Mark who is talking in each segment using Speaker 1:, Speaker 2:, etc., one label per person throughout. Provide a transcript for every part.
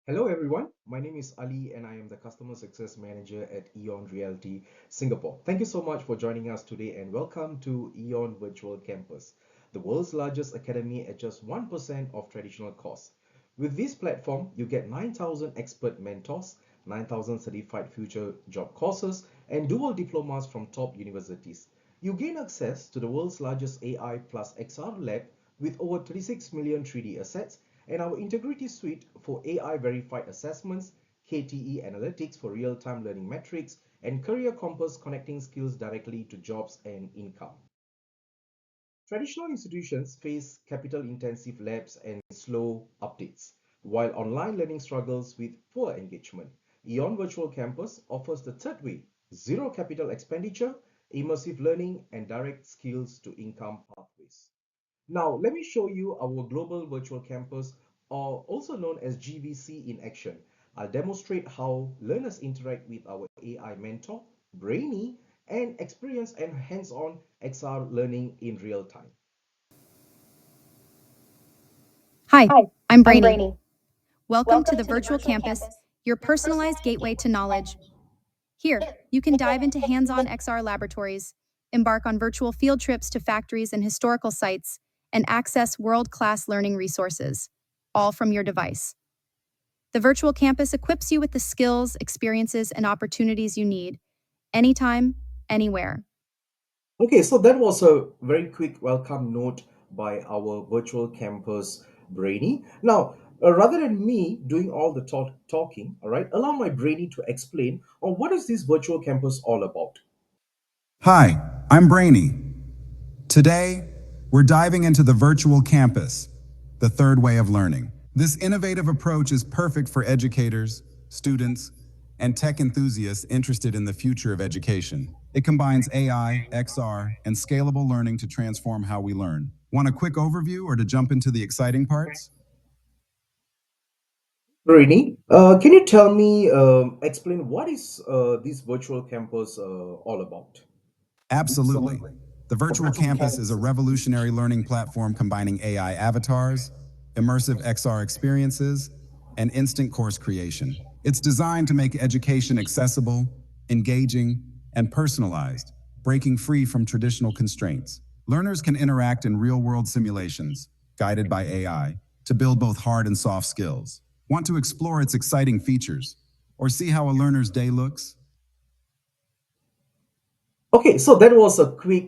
Speaker 1: Hello everyone, my name is Ali and I am the Customer Success Manager at EON Realty Singapore. Thank you so much for joining us today and welcome to EON Virtual Campus, the world's largest academy at just 1% of traditional costs. With this platform, you get 9,000 expert mentors, 9,000 certified future job courses, and dual diplomas from top universities. You gain access to the world's largest AI plus XR lab with over 36 million 3D assets and our Integrity Suite for AI verified assessments, KTE Analytics for real-time learning metrics, and Career Compass connecting skills directly to jobs and income. Traditional institutions face capital-intensive labs and slow updates, while online learning struggles with poor engagement. EON Virtual Campus offers the third way: zero capital expenditure, immersive learning, and direct skills to income pathways. Now, let me show you our global virtual campus, or also known as GVC in action. I'll demonstrate how learners interact with our AI mentor, Brainy, and experience and hands-on XR learning in real time.
Speaker 2: Hi,
Speaker 3: Hi,
Speaker 2: I'm
Speaker 3: I'm
Speaker 2: Brainy.
Speaker 3: Brainy.
Speaker 2: Welcome to
Speaker 3: Welcome
Speaker 2: the
Speaker 3: to the
Speaker 2: Virtual
Speaker 3: Virtual
Speaker 2: Campus,
Speaker 3: Campus,
Speaker 2: your
Speaker 3: your
Speaker 2: personalized
Speaker 3: personalized
Speaker 2: gateway
Speaker 3: gateway
Speaker 2: to
Speaker 3: to
Speaker 2: knowledge.
Speaker 3: knowledge.
Speaker 2: Here,
Speaker 3: Here,
Speaker 2: you can
Speaker 3: you can
Speaker 2: dive
Speaker 3: dive
Speaker 2: into
Speaker 3: into
Speaker 2: hands on
Speaker 3: hands-on.
Speaker 2: XR laboratories, embark on virtual field trips to factories and historical sites, and access world class learning resources, all from your device. The Virtual Campus equips you with the skills, experiences, and opportunities you need anytime, anywhere.
Speaker 1: Okay, so that was a very quick welcome note by our virtual campus, Brainy. Now, rather than me doing all the talking, all right, allow my Brainy to explain on what is this virtual campus all about.
Speaker 4: Hi, I'm Brainy. Today, we're diving into the virtual campus, the third way of learning. This innovative approach is perfect for educators, students, and tech enthusiasts interested in the future of education. It combines AI, XR, and scalable learning to transform how we learn. Want a quick overview or to jump into the exciting parts?
Speaker 1: Rini, can you tell me, explain what is this virtual campus all about?
Speaker 4: Absolutely. The virtual campus is a revolutionary learning platform combining AI avatars, immersive XR experiences, and instant course creation. It's designed to make education accessible, engaging, and personalized, breaking free from traditional constraints. Learners can interact in real-world simulations, guided by AI, to build both hard and soft skills. Want to explore its exciting features, or see how a learner's day looks?
Speaker 1: Okay, so that was a quick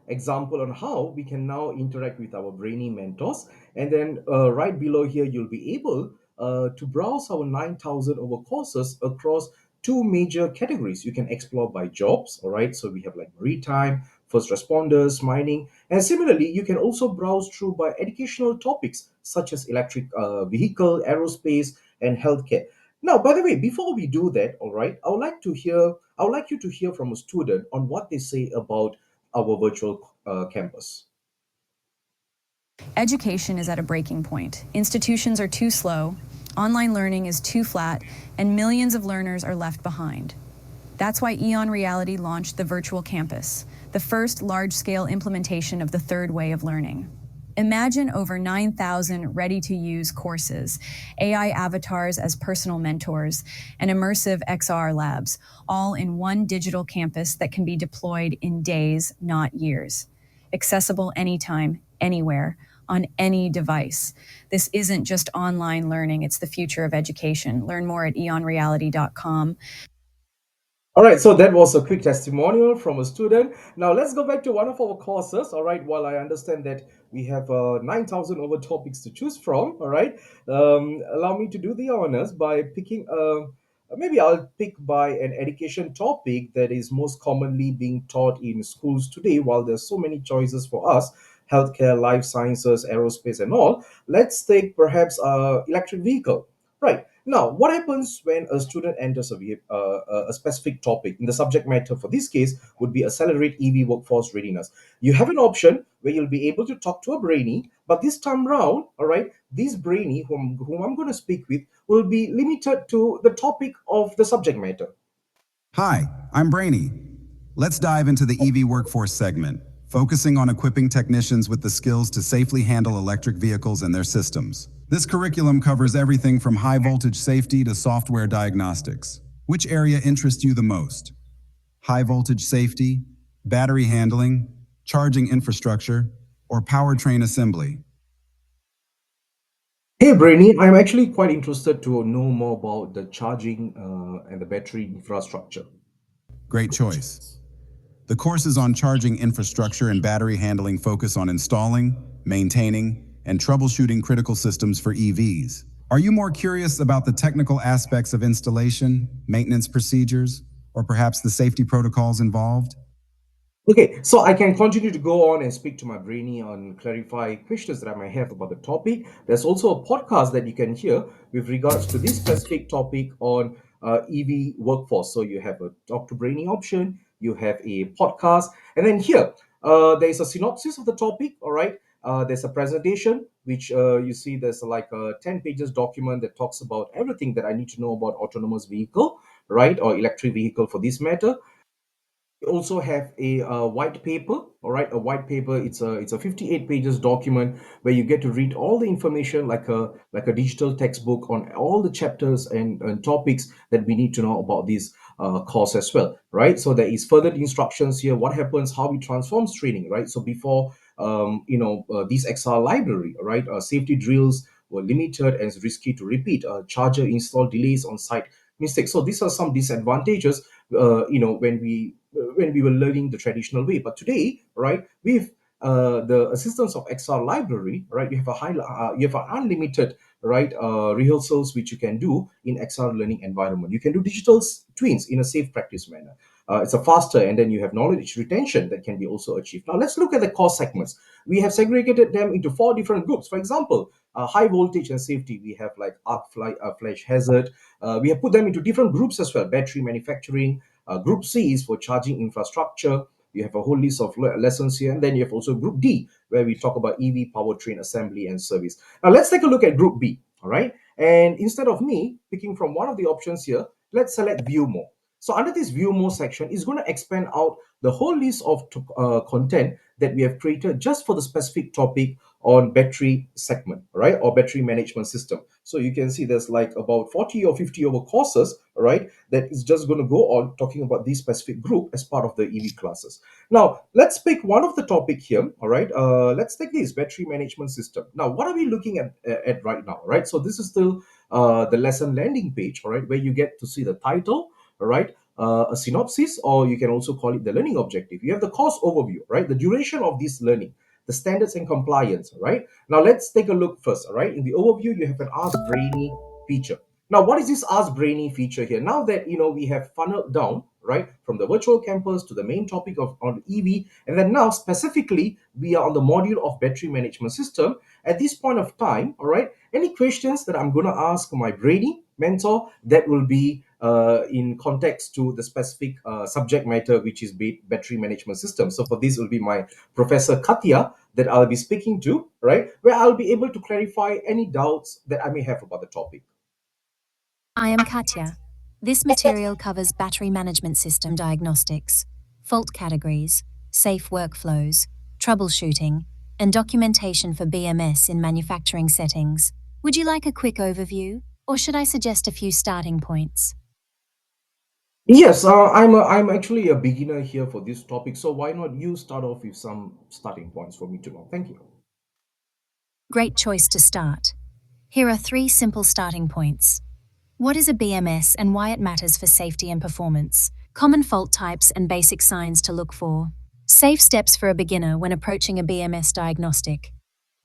Speaker 1: example on how we can now interact with our brainy mentors. And then right below here, you'll be able to browse our 9,000 over courses across two major categories. You can explore by jobs, all right? So we have like maritime, first responders, mining. And similarly, you can also browse through by educational topics such as electric vehicle, aerospace, and healthcare. Now, by the way, before we do that, all right, I would like you to hear from a student on what they say about our virtual campus.
Speaker 2: Education is at a breaking point. Institutions are too slow, online learning is too flat, and millions of learners are left behind. That's why EON Reality launched the Virtual Campus, the first large-scale implementation of the third way of learning. Imagine over 9,000 ready-to-use courses, AI avatars as personal mentors, and immersive XR labs, all in one digital campus that can be deployed in days, not years. Accessible anytime, anywhere, on any device. This isn't just online learning, it's the future of education. Learn more at eonreality.com.
Speaker 1: All right, so that was a quick testimonial from a student. Now let's go back to one of our courses. All right, while I understand that we have 9,000 over topics to choose from, all right, allow me to do the honors by picking, maybe I'll pick by an education topic that is most commonly being taught in schools today. While there's so many choices for us, healthcare, life sciences, aerospace, and all, let's take perhaps electric vehicle. Right. Now, what happens when a student enters a specific topic? In the subject matter for this case would be accelerate EV workforce readiness. You have an option where you'll be able to talk to a brainy, but this time round, all right, this brainy whom I'm going to speak with will be limited to the topic of the subject matter.
Speaker 4: Hi, I'm Brainy. Let's dive into the EV workforce segment, focusing on equipping technicians with the skills to safely handle electric vehicles and their systems. This curriculum covers everything from high voltage safety to software diagnostics. Which area interests you the most? High voltage safety, battery handling, charging infrastructure, or powertrain assembly?
Speaker 1: Hey Brainy, I'm actually quite interested to know more about the charging and the battery infrastructure.
Speaker 4: Great choice. The courses on charging infrastructure and battery handling focus on installing, maintaining, and troubleshooting critical systems for EVs. Are you more curious about the technical aspects of installation, maintenance procedures, or perhaps the safety protocols involved?
Speaker 1: Okay, so I can continue to go on and speak to my brainy on clarify questions that I might have about the topic. There's also a podcast that you can hear with regards to this specific topic on EV workforce. So you have a talk to brainy option, you have a podcast, and then here there's a synopsis of the topic. All right, there's a presentation which you see there's like a 10 pages document that talks about everything that I need to know about autonomous vehicle, right, or electric vehicle for this matter. We also have a white paper. All right, a white paper, it's a 58 pages document where you get to read all the information like a digital textbook on all the chapters and topics that we need to know about this course as well, right? So there is further instructions here, what happens, how we transform training, right? So before this XR library, right, safety drills were limited and risky to repeat, charger install delays on site mistakes. So these are some disadvantages when we were learning the traditional way. But today, right, with the assistance of XR library, right, you have an unlimited, right, rehearsals which you can do in XR learning environment. You can do digital twins in a safe practice manner. It's a faster, and then you have knowledge retention that can be also achieved. Now let's look at the course segments. We have segregated them into four different groups. For example, high voltage and safety, we have like flash hazard. We have put them into different groups as well. Battery manufacturing. Group C is for charging infrastructure. You have a whole list of lessons here. And then you have also Group D, where we talk about EV powertrain assembly and service. Now, let's take a look at Group B. All right. And instead of me picking from one of the options here, let's select View More. So, under this View More section, is going to expand out the whole list of content that we have created just for the specific topic on battery segment, right, or battery management system. So you can see there's like about 40 or 50 over courses, right, that is just going to go on talking about this specific group as part of the EV classes. Now let's pick one of the topic here. All right, let's take this battery management system. Now what are we looking at right now, right? So this is still the lesson landing page, all right, where you get to see the title, all right, a synopsis, or you can also call it the learning objective. You have the course overview, right, the duration of this learning, the standards and compliance, right? Now let's take a look first, all right? In the overview, you have an Ask Brainy feature. Now, what is this Ask Brainy feature here? Now that we have funneled down, right, from the virtual campus to the main topic of on EV, and then now specifically we are on the module of battery management system. At this point of time, all right, any questions that I'm going to ask my Brainy mentor, that will be in context to the specific subject matter, which is battery management system. So for this will be my Professor Katya that I'll be speaking to, right, where I'll be able to clarify any doubts that I may have about the topic.
Speaker 3: I am Katya. This material covers battery management system diagnostics, fault categories, safe workflows, troubleshooting, and documentation for BMS in manufacturing settings. Would you like a quick overview, or should I suggest a few starting points?
Speaker 1: Yes, I'm actually a beginner here for this topic, so why not you start off with some starting points for me to know? Thank you.
Speaker 3: Great choice to start. Here are 3 simple starting points. What is a BMS and why it matters for safety and performance? Common fault types and basic signs to look for. Safe steps for a beginner when approaching a BMS diagnostic.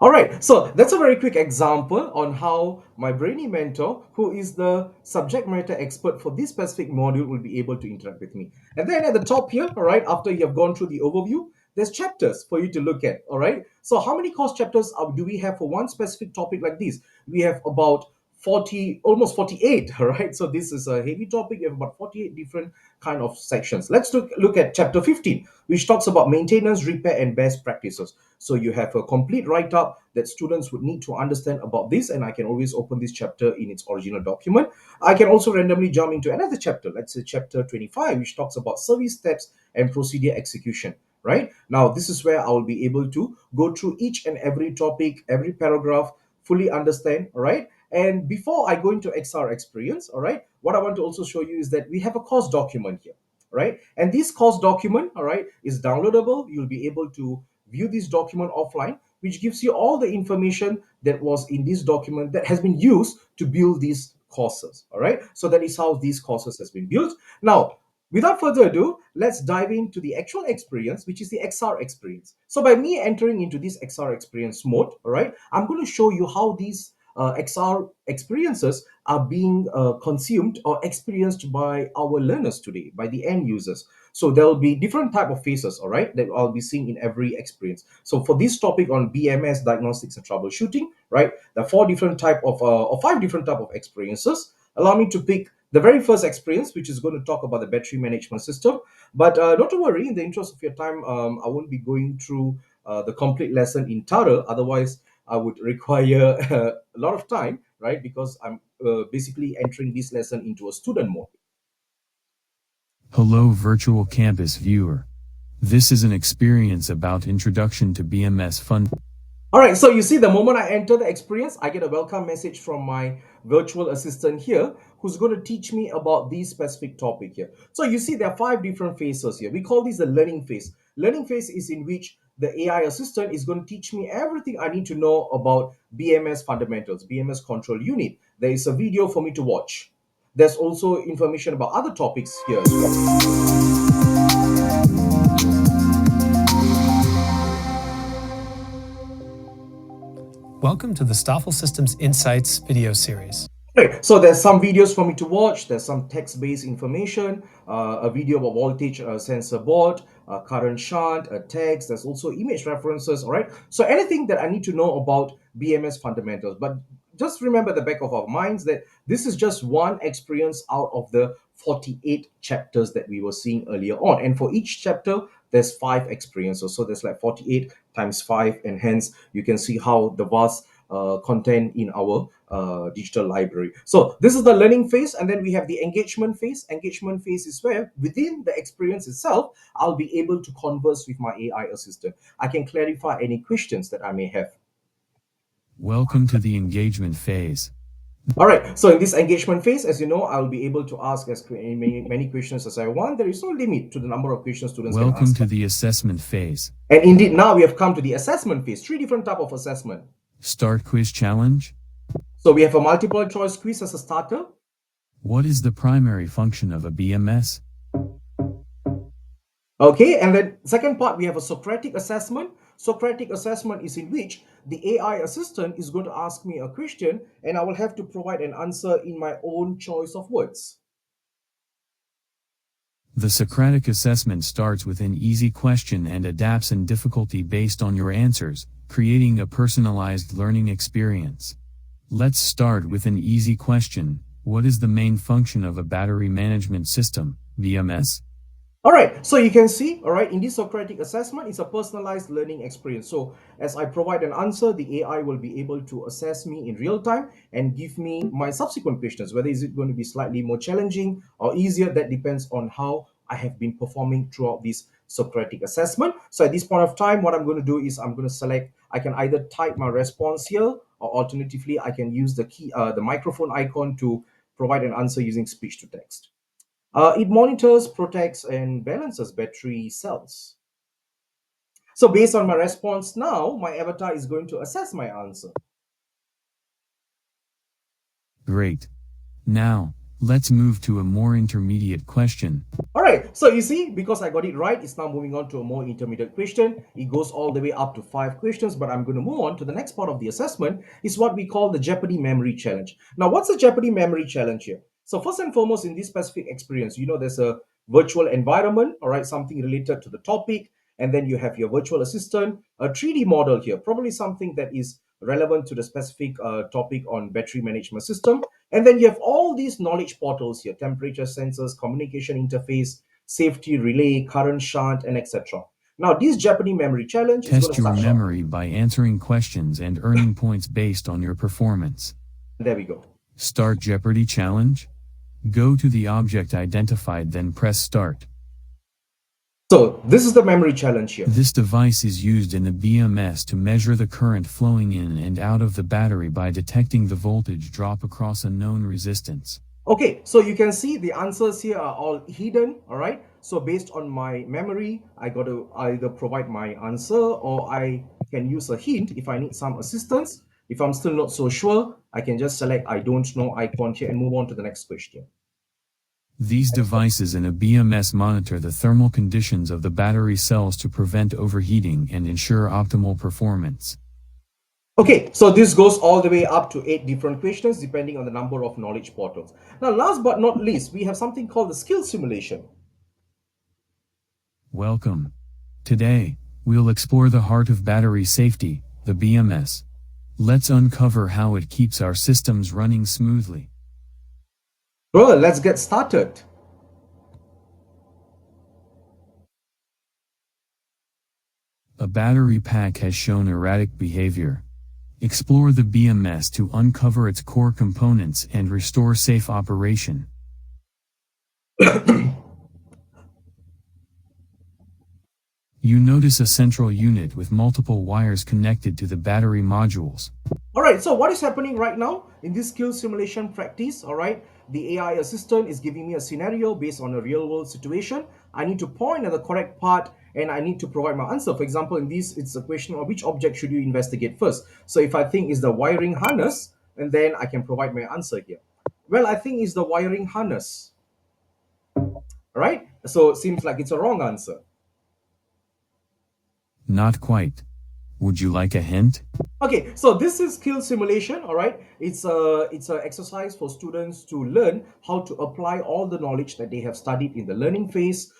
Speaker 1: All right, so that's a very quick example on how my brainy mentor, who is the subject matter expert for this specific module, will be able to interact with me. And then at the top here, all right, after you have gone through the overview, there's chapters for you to look at. All right, so how many course chapters do we have for one specific topic like this? We have about 40, almost 48. All right, so this is a heavy topic. You have about 48 different kind of sections. Let's look at chapter 15, which talks about maintenance, repair, and best practices. So you have a complete write-up that students would need to understand about this, and I can always open this chapter in its original document. I can also randomly jump into another chapter, let's say chapter 25, which talks about service steps and procedure execution. Right now, this is where I will be able to go through each and every topic, every paragraph, fully understand, all right? And before I go into XR experience, all right, what I want to also show you is that we have a course document here, right? And this course document, all right, is downloadable. You'll be able to view this document offline, which gives you all the information that was in this document that has been used to build these courses, all right? So that is how these courses has been built. Now, without further ado, let's dive into the actual experience, which is the XR experience. So by me entering into this XR experience mode, all right, I'm going to show you how these XR experiences are being consumed or experienced by our learners today, by the end users. So there will be different type of phases, all right, that I'll be seeing in every experience. So for this topic on BMS, diagnostics and troubleshooting, right, there are four different type of or five different type of experiences. Allow me to pick the very first experience, which is going to talk about the battery management system. But not to worry, in the interest of your time, I won't be going through the complete lesson in thorough. Otherwise, I would require a lot of time, right? Because I'm basically entering this lesson into a student mode.
Speaker 5: Hello Virtual Campus viewer. This is an experience about introduction to BMS fund.
Speaker 1: All right, so you see the moment I enter the experience, I get a welcome message from my virtual assistant here who's going to teach me about this specific topic here. So you see there are five different phases here. We call this the learning phase. Learning phase is in which the AI assistant is going to teach me everything I need to know about BMS fundamentals, BMS control unit. There is a video for me to watch. There's also information about other topics here as well.
Speaker 6: Welcome to the Stoffel Systems Insights video series.
Speaker 1: Right, so there's some videos for me to watch. There's some text-based information, a video about voltage sensor board, current shunt, a text. There's also image references, all right? So anything that I need to know about BMS fundamentals. But just remember the back of our minds that this is just one experience out of the 48 chapters that we were seeing earlier on. And for each chapter, there's 5 experiences. So there's like 48 times 5, and hence you can see how the vast content in our digital library. So this is the learning phase, and then we have the engagement phase. Engagement phase is where within the experience itself, I'll be able to converse with my AI assistant. I can clarify any questions that I may have.
Speaker 5: Welcome to the engagement phase.
Speaker 1: All right, so in this engagement phase, as you know, I'll be able to ask as many questions as I want. There is no limit to the number of questions students can ask.
Speaker 5: Welcome to the assessment phase.
Speaker 1: And indeed, now we have come to the assessment phase. 3 different types of assessment.
Speaker 5: Start quiz challenge.
Speaker 1: So we have a multiple choice quiz as a starter.
Speaker 5: What is the primary function of a BMS?
Speaker 1: Okay, and then second part, we have a Socratic assessment. Socratic assessment is in which the AI assistant is going to ask me a question and I will have to provide an answer in my own choice of words.
Speaker 5: The Socratic assessment starts with an easy question and adapts in difficulty based on your answers, creating a personalized learning experience. Let's start with an easy question. What is the main function of a battery management system, BMS?
Speaker 1: All right, so you can see, all right, in this Socratic assessment, it's a personalized learning experience. So as I provide an answer, the AI will be able to assess me in real time and give me my subsequent questions. Whether is it going to be slightly more challenging or easier, that depends on how I have been performing throughout this Socratic assessment. So at this point of time, what I'm going to do is I'm going to select, I can either type my response here, or alternatively, I can use the microphone icon to provide an answer using speech to text. It monitors, protects, and balances battery cells. So based on my response now, my avatar is going to assess my answer.
Speaker 5: Great. Now, let's move to a more intermediate question.
Speaker 1: All right, so you see, because I got it right, it's now moving on to a more intermediate question. It goes all the way up to 5 questions, but I'm going to move on to the next part of the assessment, is what we call the Jeopardy Memory Challenge. Now, what's the Jeopardy Memory Challenge here? So first and foremost, in this specific experience, you know, there's a virtual environment, all right, something related to the topic, and then you have your virtual assistant, a 3D model here, probably something that is relevant to the specific topic on battery management system. And then you have all these knowledge portals here, temperature sensors, communication interface, safety relay, current shunt, and etc. Now, this Jeopardy Memory Challenge is
Speaker 5: Test your memory by answering questions and earning points based on your performance.
Speaker 1: There we go.
Speaker 5: Start Jeopardy Challenge. Go to the object identified, then press Start.
Speaker 1: So this is the memory challenge here.
Speaker 5: This device is used in the BMS to measure the current flowing in and out of the battery by detecting the voltage drop across a known resistance.
Speaker 1: Okay, so you can see the answers here are all hidden, all right? So based on my memory, I got to either provide my answer or I can use a hint if I need some assistance. If I'm still not so sure, I can just select I don't know icon here and move on to the next question.
Speaker 5: These devices in a BMS monitor the thermal conditions of the battery cells to prevent overheating and ensure optimal performance.
Speaker 1: Okay, so this goes all the way up to 8 different questions depending on the number of knowledge portals. Now, last but not least, we have something called the skill simulation.
Speaker 5: Welcome. Today, we'll explore the heart of battery safety, the BMS. Let's uncover how it keeps our systems running smoothly.
Speaker 1: Well, let's get started.
Speaker 5: A battery pack has shown erratic behavior. Explore the BMS to uncover its core components and restore safe operation. You notice a central unit with multiple wires connected to the battery modules.
Speaker 1: All right, so what is happening right now in this skill simulation practice? All right, the AI assistant is giving me a scenario based on a real world situation. I need to point at the correct part and I need to provide my answer. For example, in this, it's a question of which object should you investigate first. So if I think is the wiring harness, and then I can provide my answer here. Well, I think it's the wiring harness. All right, so it seems like it's a wrong answer.
Speaker 5: Not quite. Would you like a hint?
Speaker 1: Okay, so this is skill simulation, all right? It's a exercise for students to learn how to apply all the knowledge that they have studied in the learning phase,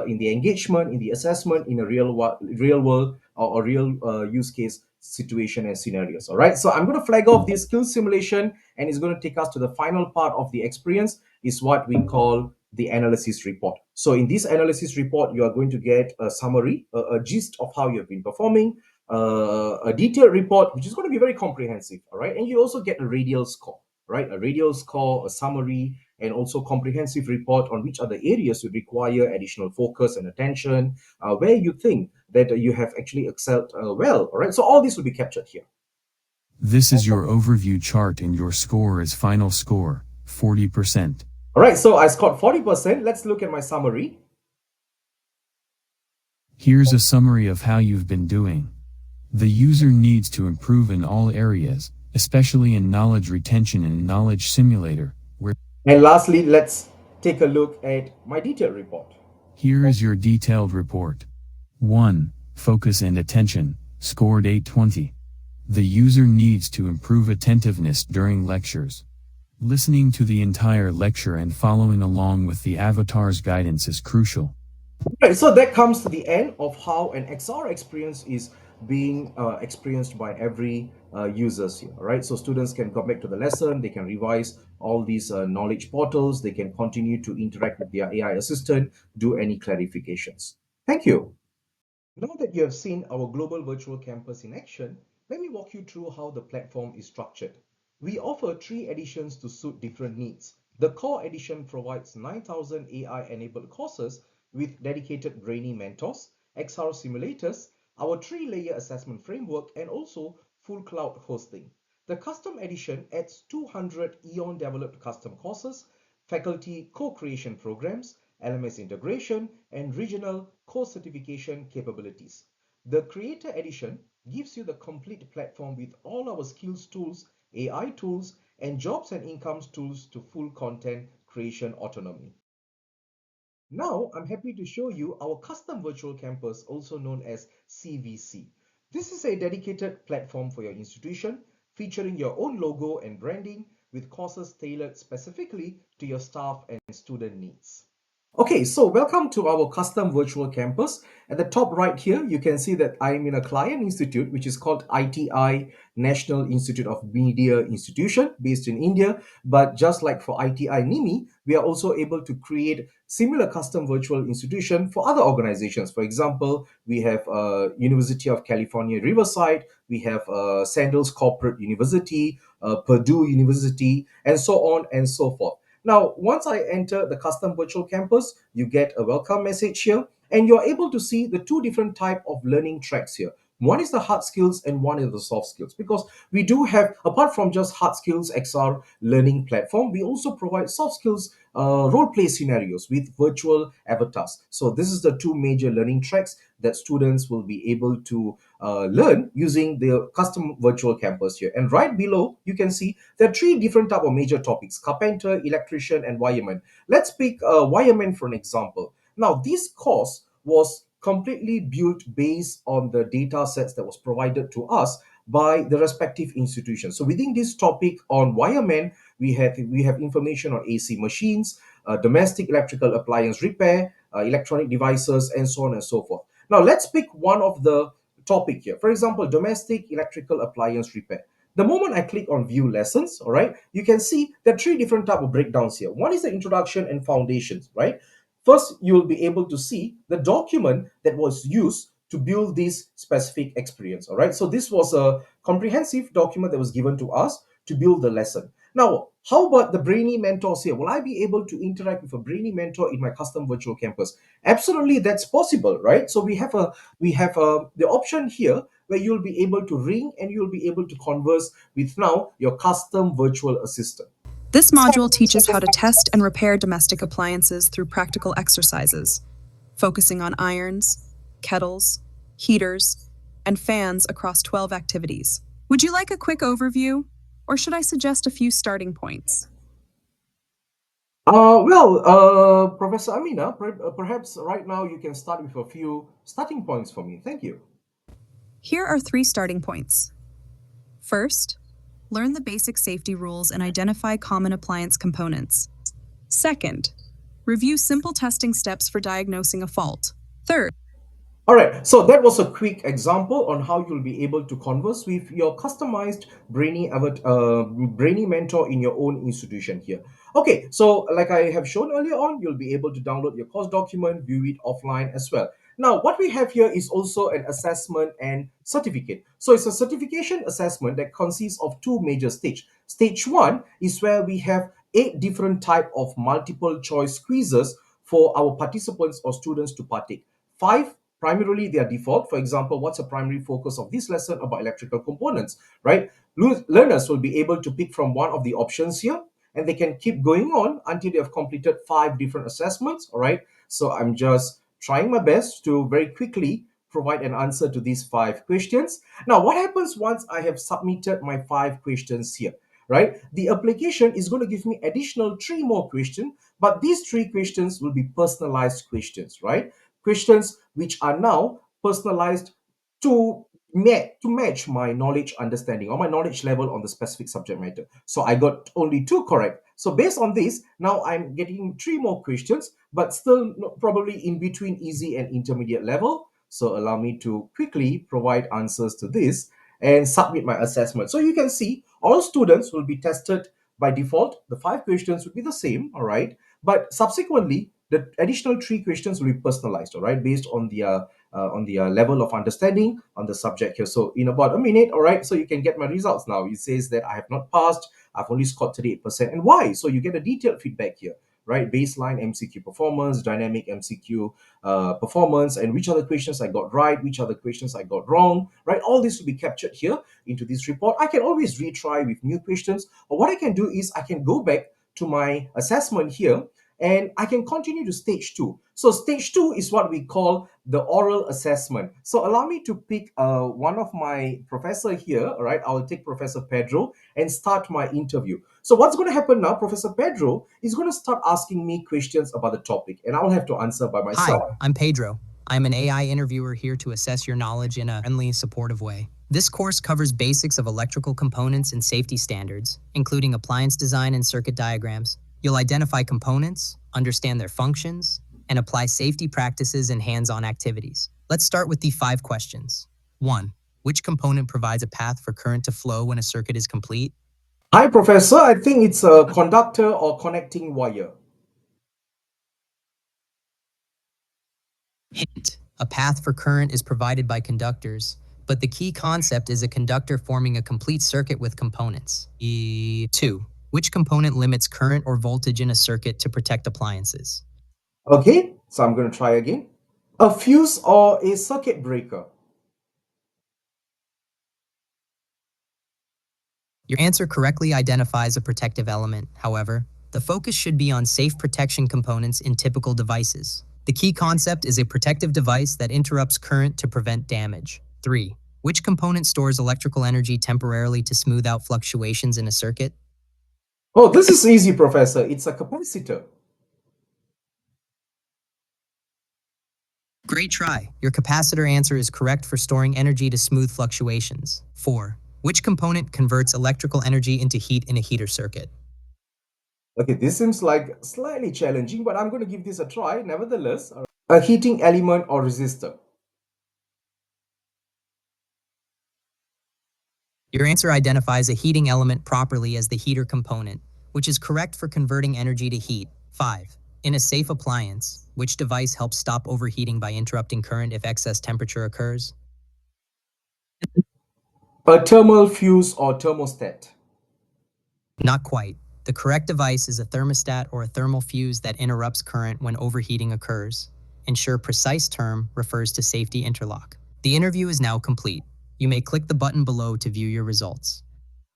Speaker 1: in the engagement, in the assessment, in a real world or real use case situation and scenarios, all right? So I'm going to flag off this skill simulation and it's going to take us to the final part of the experience is what we call the analysis report. So in this analysis report, you are going to get a summary, a gist of how you've been performing, a detailed report, which is going to be very comprehensive, all right? And you also get a radial score, right? A radial score, a summary, and also comprehensive report on which other areas would require additional focus and attention, where you think that you have actually excelled well, all right? So all this will be captured here.
Speaker 5: This is your overview chart and your score is final score, 40%.
Speaker 1: All right, so I scored 40%. Let's look at my summary.
Speaker 5: Here's a summary of how you've been doing. The user needs to improve in all areas, especially in knowledge retention and knowledge simulator, where.
Speaker 1: And lastly, let's take a look at my detailed report.
Speaker 5: Here is your detailed report. 1. Focus and attention, scored 820. The user needs to improve attentiveness during lectures. Listening to the entire lecture and following along with the avatar's guidance is crucial.
Speaker 1: Right, so that comes to the end of how an XR experience is being experienced by every users here, right? So students can come back to the lesson, they can revise all these knowledge portals, they can continue to interact with their AI assistant, do any clarifications. Thank you. Now that you have seen our global virtual campus in action, let me walk you through how the platform is structured. We offer 3 editions to suit different needs. The core edition provides 9,000 AI-enabled courses with dedicated brainy mentors, XR simulators, our 3-layer assessment framework, and also full cloud hosting. The custom edition adds 200 EON-developed custom courses, faculty co-creation programs, LMS integration, and regional co-certification capabilities. The Creator Edition gives you the complete platform with all our skills tools, AI tools, and jobs and incomes tools to full content creation autonomy. Now, I'm happy to show you our custom virtual campus, also known as CVC. This is a dedicated platform for your institution, featuring your own logo and branding with courses tailored specifically to your staff and student needs. Okay, so welcome to our custom virtual campus. At the top right here, you can see that I'm in a client institute, which is called ITI, National Institute of Media Institution, based in India. But just like for ITI NIMI, we are also able to create similar custom virtual institution for other organizations. For example, we have University of California, Riverside, we have Sandals Corporate University, Purdue University, and so on and so forth. Now, once I enter the custom virtual campus, you get a welcome message here. And you're able to see the two different type of learning tracks here. One is the hard skills and one is the soft skills, because we do have, apart from just hard skills XR learning platform, we also provide soft skills role play scenarios with virtual avatars. So this is the two major learning tracks that students will be able to learn using the custom virtual campus here. And right below, you can see there are three different type of major topics: carpenter, electrician, and wireman. Let's pick wireman for an example. Now, this course was completely built based on the data sets that was provided to us by the respective institutions. So within this topic on wireman, we have information on AC machines, domestic electrical appliance repair, electronic devices, and so on and so forth. Now let's pick one of the topic here. For example, domestic electrical appliance repair. The moment I click on view lessons, all right, you can see there are three different type of breakdowns here. One is the introduction and foundations, right? First, you will be able to see the document that was used to build this specific experience. All right. So this was a comprehensive document that was given to us to build the lesson. Now, how about the brainy mentors here? Will I be able to interact with a brainy mentor in my custom virtual campus? Absolutely, that's possible, right? So we have the option here where you'll be able to ring and you'll be able to converse with now your custom virtual assistant.
Speaker 2: This module teaches how to test and repair domestic appliances through practical exercises, focusing on irons, kettles, heaters, and fans across 12 activities. Would you like a quick overview, or should I suggest a few starting points?
Speaker 1: Professor Amina, perhaps right now you can start with a few starting points for me. Thank you.
Speaker 2: Here are 3 starting points. First, learn the basic safety rules and identify common appliance components. Second, review simple testing steps for diagnosing a fault. Third,
Speaker 1: All right, so that was a quick example on how you'll be able to converse with your customized brainy mentor in your own institution here. Okay, so like I have shown earlier on, you'll be able to download your course document, view it offline as well. Now, what we have here is also an assessment and certificate. So it's a certification assessment that consists of two major stages. Stage one is where we have 8 different type of multiple choice quizzes for our participants or students to partake. Five, primarily their default. For example, what's a primary focus of this lesson about electrical components, right? Learners will be able to pick from one of the options here, and they can keep going on until they have completed 5 different assessments. All right, so I'm just trying my best to very quickly provide an answer to these 5 questions. Now, what happens once I have submitted my 5 questions here, right? The application is going to give me additional 3 more questions, but these 3 questions will be personalized questions, right? Questions which are now personalized to match my knowledge understanding or my knowledge level on the specific subject matter. So I got only 2 correct. So based on this, now I'm getting 3 more questions, but still probably in between easy and intermediate level. So allow me to quickly provide answers to this and submit my assessment. So you can see all students will be tested by default. The 5 questions would be the same, all right? But subsequently, the additional 3 questions will be personalized, all right, based on the level of understanding on the subject here. So in about a minute, all right, so you can get my results now. It says that I have not passed. I've only scored 38%. And why? So you get a detailed feedback here, right? Baseline MCQ performance, dynamic MCQ performance, and which other questions I got right, which other questions I got wrong, right? All this will be captured here into this report. I can always retry with new questions, or what I can do is I can go back to my assessment here and I can continue to stage two. So stage two is what we call the oral assessment. So allow me to pick one of my professor here. All right, I'll take Professor Pedro and start my interview. So what's going to happen now? Professor Pedro is going to start asking me questions about the topic, and I'll have to answer by myself.
Speaker 7: Hi, I'm Pedro. I'm an AI interviewer here to assess your knowledge in a friendly, supportive way. This course covers basics of electrical components and safety standards, including appliance design and circuit diagrams. You'll identify components, understand their functions, and apply safety practices in hands-on activities. Let's start with the 5 questions. 1. Which component provides a path for current to flow when a circuit is complete?
Speaker 1: Hi, Professor. I think it's a conductor or connecting wire.
Speaker 7: Hint. A path for current is provided by conductors, but the key concept is a conductor forming a complete circuit with components. 2. Which component limits current or voltage in a circuit to protect appliances?
Speaker 1: Okay, so I'm going to try again. A fuse or a circuit breaker?
Speaker 7: Your answer correctly identifies a protective element. However, the focus should be on safe protection components in typical devices. The key concept is a protective device that interrupts current to prevent damage. 3. Which component stores electrical energy temporarily to smooth out fluctuations in a circuit?
Speaker 1: Oh, this is easy, Professor. It's a capacitor.
Speaker 7: Great try. Your capacitor answer is correct for storing energy to smooth fluctuations. 4. Which component converts electrical energy into heat in a heater circuit?
Speaker 1: Okay, this seems like slightly challenging, but I'm going to give this a try nevertheless. A heating element or resistor.
Speaker 7: Your answer identifies a heating element properly as the heater component, which is correct for converting energy to heat. 5. In a safe appliance, which device helps stop overheating by interrupting current if excess temperature occurs?
Speaker 1: A thermal fuse or thermostat.
Speaker 7: Not quite. The correct device is a thermostat or a thermal fuse that interrupts current when overheating occurs. Ensure precise term refers to safety interlock. The interview is now complete. You may click the button below to view your results.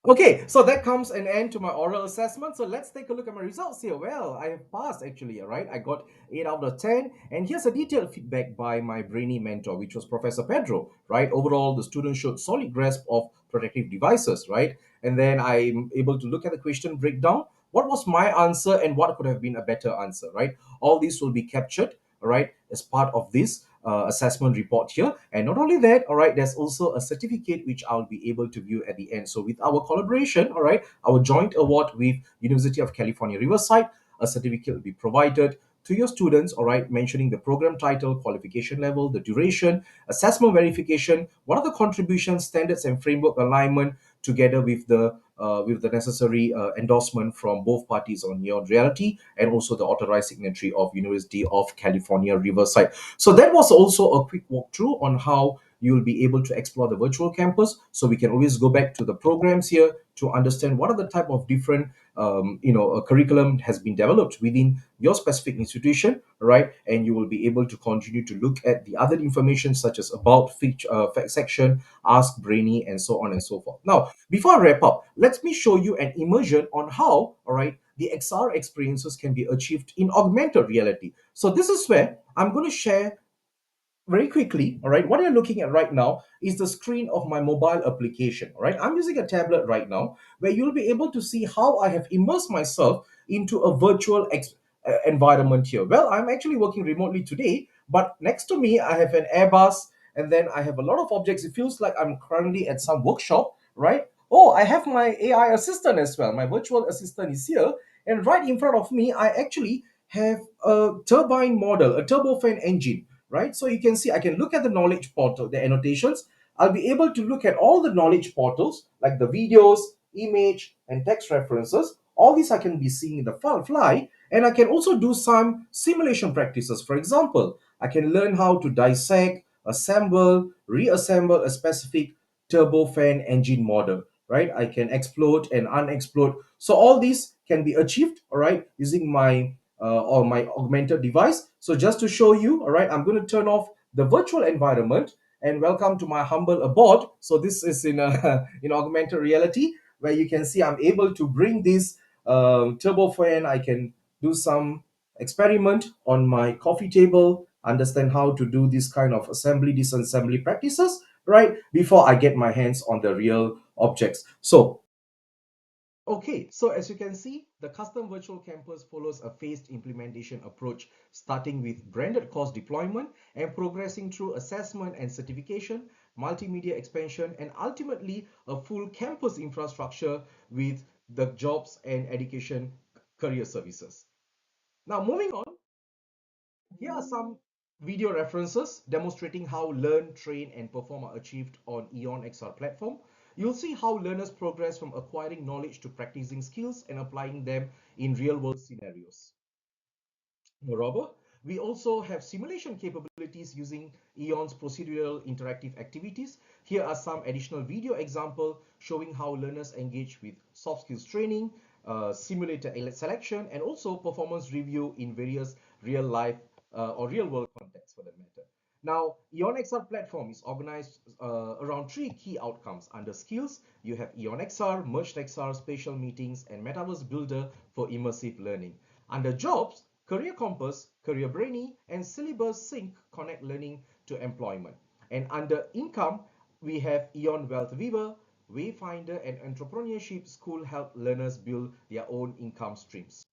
Speaker 1: Okay, so that comes an end to my oral assessment. So let's take a look at my results here. Well, I have passed actually, all right? I got 8 out of 10. And here's a detailed feedback by my brainy mentor, which was Professor Pedro, right? Overall, the student showed solid grasp of protective devices, right? And then I'm able to look at the question breakdown. What was my answer and what could have been a better answer, right? All these will be captured, all right, as part of this assessment report here. And not only that, all right, there's also a certificate which I'll be able to view at the end. So with our collaboration, all right, our joint award with University of California Riverside, a certificate will be provided to your students, all right, mentioning the program title, qualification level, the duration, assessment verification, what are the contributions, standards, and framework alignment, together with the necessary endorsement from both parties on EON Reality and also the authorized signatory of University of California Riverside. So that was also a quick walkthrough on how you'll be able to explore the virtual campus. So we can always go back to the programs here to understand what are the type of different a curriculum has been developed within your specific institution, right? And you will be able to continue to look at the other information such as about fact section, ask brainy, and so on and so forth. Now, before I wrap up, let me show you an immersion on how, all right, the XR experiences can be achieved in augmented reality. So this is where I'm going to share very quickly, all right, what you're looking at right now is the screen of my mobile application, all right? I'm using a tablet right now where you'll be able to see how I have immersed myself into a virtual environment here. Well, I'm actually working remotely today, but next to me, I have an Airbus, and then I have a lot of objects. It feels like I'm currently at some workshop, right? Oh, I have my AI assistant as well. My virtual assistant is here, and right in front of me, I actually have a turbine model, a turbofan engine, right? So you can see I can look at the knowledge portal, the annotations. I'll be able to look at all the knowledge portals like the videos, image, and text references. All these I can be seeing in the fly, and I can also do some simulation practices. For example, I can learn how to dissect, assemble, reassemble a specific turbofan engine model, right? I can explode and unexplode. So all these can be achieved, all right, using my or my augmented device. So just to show you, all right, I'm going to turn off the virtual environment and welcome to my humble abode. So this is in in augmented reality where you can see I'm able to bring this turbofan. I can do some experiment on my coffee table, understand how to do this kind of assembly, disassembly practices, right, before I get my hands on the real objects. So okay, so as you can see, the custom virtual campus follows a phased implementation approach, starting with branded course deployment and progressing through assessment and certification, multimedia expansion, and ultimately a full campus infrastructure with the jobs and education career services. Now, moving on, here are some video references demonstrating how learn, train, and perform are achieved on EON-XR platform. You'll see how learners progress from acquiring knowledge to practicing skills and applying them in real-world scenarios. Moreover, we also have simulation capabilities using EON's procedural interactive activities. Here are some additional video examples showing how learners engage with soft skills training, simulator selection, and also performance review in various real life or real world contexts for that matter. Now, EON-XR platform is organized around three key outcomes. Under skills, you have EON-XR, Merged XR, spatial meetings, and Metaverse Builder for immersive learning. Under jobs, Career Compass, Career Brainy, and Syllabus Sync connect learning to employment. And under income, we have EON Wealth Weaver, Wayfinder, and Entrepreneurship School help learners build their own income streams.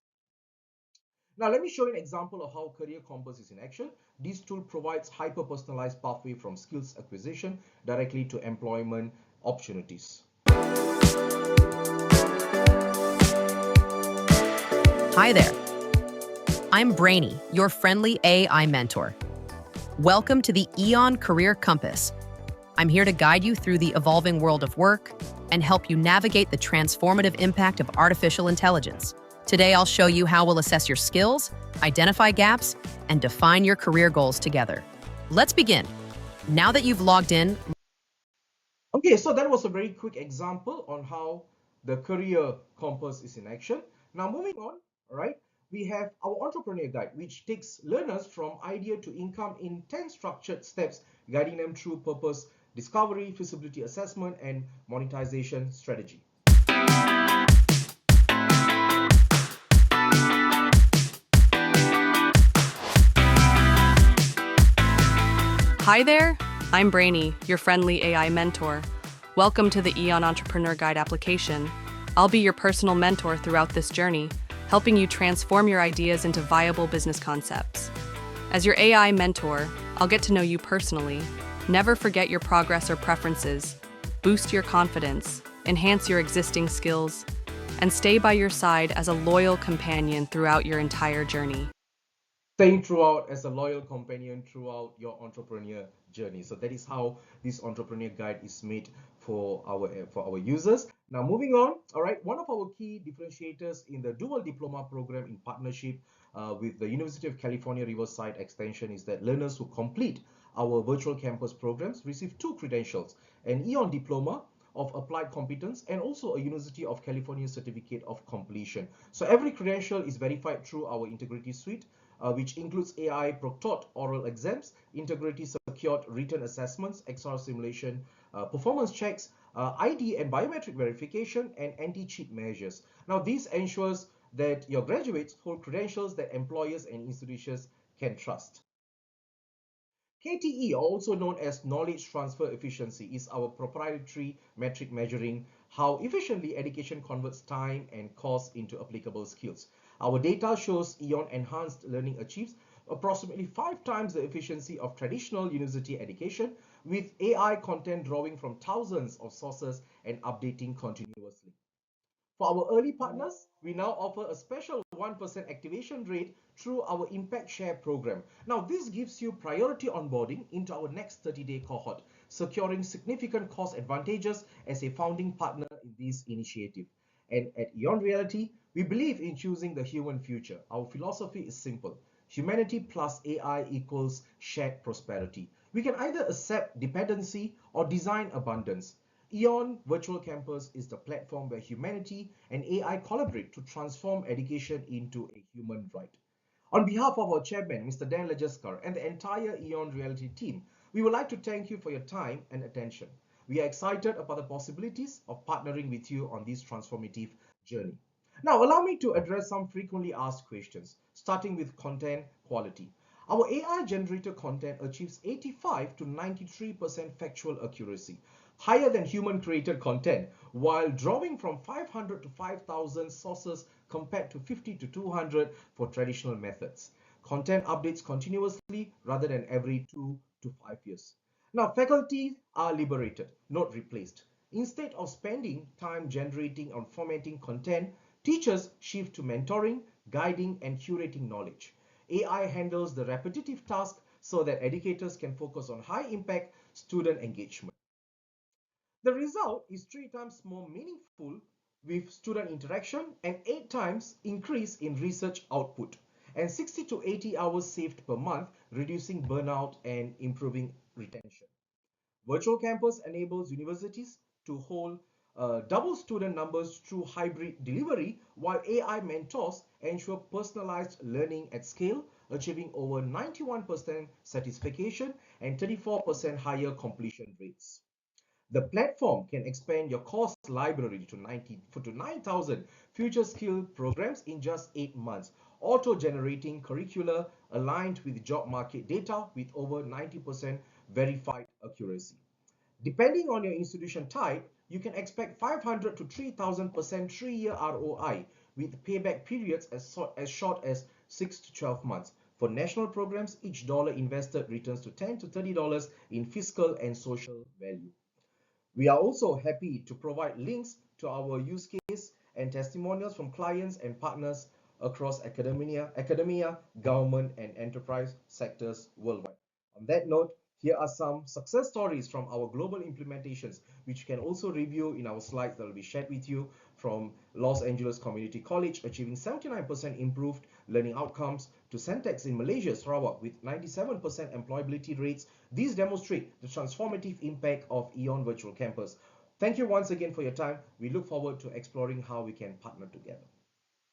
Speaker 1: Now, let me show you an example of how Career Compass is in action. This tool provides hyper-personalized pathway from skills acquisition directly to employment opportunities.
Speaker 8: Hi there. I'm Brainy, your friendly AI mentor. Welcome to the EON Career Compass. I'm here to guide you through the evolving world of work and help you navigate the transformative impact of artificial intelligence. Today, I'll show you how we'll assess your skills, identify gaps, and define your career goals together. Let's begin. Now that you've logged in...
Speaker 1: Okay, so that was a very quick example on how the Career Compass is in action. Now, moving on, all right, we have our Entrepreneur Guide, which takes learners from idea to income in 10 structured steps, guiding them through purpose, discovery, feasibility assessment, and monetization strategy.
Speaker 9: Hi there, I'm Brainy, your friendly AI mentor. Welcome to the EON Entrepreneur Guide application. I'll be your personal mentor throughout this journey, helping you transform your ideas into viable business concepts. As your AI mentor, I'll get to know you personally. Never forget your progress or preferences. Boost your confidence, enhance your existing skills, and stay by your side as a loyal companion throughout your entire journey.
Speaker 1: Staying throughout as a loyal companion throughout your entrepreneur journey. So that is how this entrepreneur guide is made for our users. Now moving on, all right, one of our key differentiators in the dual diploma program in partnership with the University of California Riverside extension is that learners who complete our virtual campus programs receive 2 credentials, an EON diploma of applied competence and also a University of California certificate of completion. So every credential is verified through our integrity suite, which includes AI proctored oral exams, integrity secured written assessments, XR simulation, performance checks, ID and biometric verification, and anti-cheat measures. Now, this ensures that your graduates hold credentials that employers and institutions can trust. KTE, also known as Knowledge Transfer Efficiency, is our proprietary metric measuring how efficiently education converts time and cost into applicable skills. Our data shows EON enhanced learning achieves approximately 5 times the efficiency of traditional university education, with AI content drawing from thousands of sources and updating continuously. For our early partners, we now offer a special 1% activation rate through our Impact Share program. Now, this gives you priority onboarding into our next 30-day cohort, securing significant cost advantages as a founding partner in this initiative. And at EON Reality, we believe in choosing the human future. Our philosophy is simple. Humanity plus AI equals shared prosperity. We can either accept dependency or design abundance. EON Virtual Campus is the platform where humanity and AI collaborate to transform education into a human right. On behalf of our chairman, Mr. Dan Lejaskar, and the entire EON Reality team, we would like to thank you for your time and attention. We are excited about the possibilities of partnering with you on this transformative journey. Now, allow me to address some frequently asked questions, starting with content quality. Our AI-generated content achieves 85 to 93% factual accuracy, higher than human-created content, while drawing from 500 to 5,000 sources compared to 50 to 200 for traditional methods. Content updates continuously rather than every 2 to 5 years. Now, faculty are liberated, not replaced. Instead of spending time generating or formatting content, teachers shift to mentoring, guiding, and curating knowledge. AI handles the repetitive task so that educators can focus on high-impact student engagement. The result is 3 times more meaningful with student interaction and 8 times increase in research output, and 60 to 80 hours saved per month, reducing burnout and improving retention. Virtual Campus enables universities to hold double student numbers through hybrid delivery, while AI mentors ensure personalized learning at scale, achieving over 91% satisfaction and 34% higher completion rates. The platform can expand your course library to 9,000 future skill programs in just 8 months, auto-generating curricula aligned with job market data with over 90% verified accuracy. Depending on your institution type, you can expect 500 to 3,000% 3-year ROI with payback periods as short as 6 to 12 months. For national programs, each dollar invested returns to $10 to $30 in fiscal and social value. We are also happy to provide links to our use case and testimonials from clients and partners across academia, government, and enterprise sectors worldwide. On that note, here are some success stories from our global implementations, which you can also review in our slides that will be shared with you, from Los Angeles Community College achieving 79% improved learning outcomes to Centex in Malaysia, Sarawak with 97% employability rates. These demonstrate the transformative impact of EON Virtual Campus. Thank you once again for your time. We look forward to exploring how we can partner together.